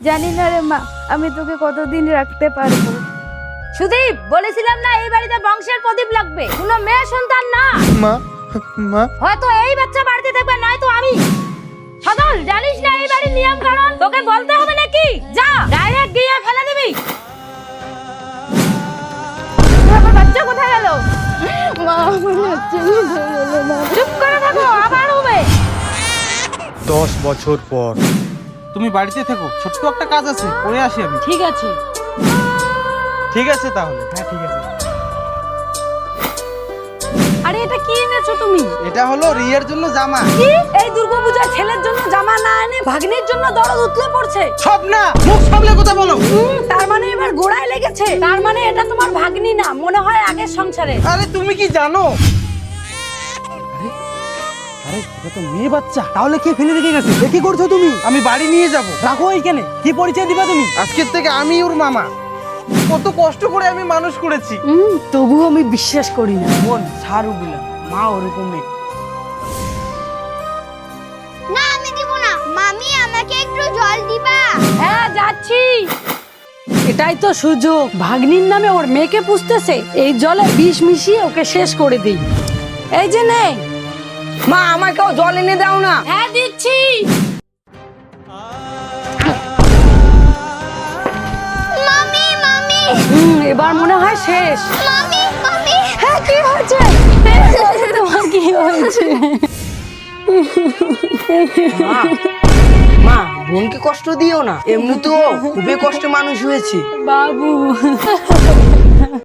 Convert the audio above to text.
জানি না রে মা, আমি তোকে কতদিন রাখতে পারবো। সুদীপ, বলেছিলাম না এই বাড়িতে বংশের প্রদীপ লাগবে, কোনো মেয়ে সন্তান না। মা মা হয়তো এই বাচ্চা বাড়িতে থাকবে, নয়তো আমি। সদল, জানিস না এই বাড়ির নিয়ম কানুন? তোকে বলতে হবে নাকি? যা ডাইরেক্ট গিয়ে ফেলে দিবি। আমার বাচ্চা কোথায় গেল? মা, আমার বাচ্চা কোথায় গেল? মা, চুপ করে থাকো, আবার হবে। 10 বছর পর। তুমি বাড়িতে থেকো, ছোট্ট একটা কাজ আছে, করে আসি আমি। ঠিক আছে। ঠিক আছে তাহলে। হ্যাঁ ঠিক আছে। আরে এটা কি এনেছো তুমি? এটা হলো রিয়ের জন্য জামা। কি এই দুর্গাপূজার ছেলের জন্য জামা না এনে ভাগ্নির জন্য দরদ উতলে পড়ছে? সব না, মুখ সামলে কথা বলো। তার মানে এবার গোড়ায় লেগেছে। তার মানে এটা তোমার ভাগ্নি না, মনে হয় আগের সংসারে। আরে তুমি কি জানো? আরে এটা তো মেয়ে বাচ্চা। তাহলে কে ফেলে রেখে গেছে? কি করছো তুমি? আমি বাড়ি নিয়ে যাব। রাখো এইখানে। কি পরিচয় দিবা তুমি? আজকের থেকে আমি ওর মামা। কত কষ্ট করে আমি মানুষ করেছি। তবুও আমি বিশ্বাস করি না। বোন ছাড়ু দিলাম, মা ওরকম মেয়ে। না, আমি দিব না। মামি, আমাকে একটু জল দিবা? হ্যাঁ, যাচ্ছি। এটাই তো সুযোগ, ভাগ্নির নামে ওর মেয়েকে পুষতেছে, এই জলে বিষ মিশিয়ে ওকে শেষ করে দিই। এই যে নে। মা, আমাকেও জল এনে দাও না। হ্যাঁ, দিচ্ছি। মামি, মামি, এবার মনে হয় শেষ। মামি, মামি। হ্যাঁ, কি হয়েছে? তোমার কি হয়েছে? মা, বোনকে কষ্ট দিও না, এমনি তো খুবই কষ্ট মানুষ হয়েছে। বাবু।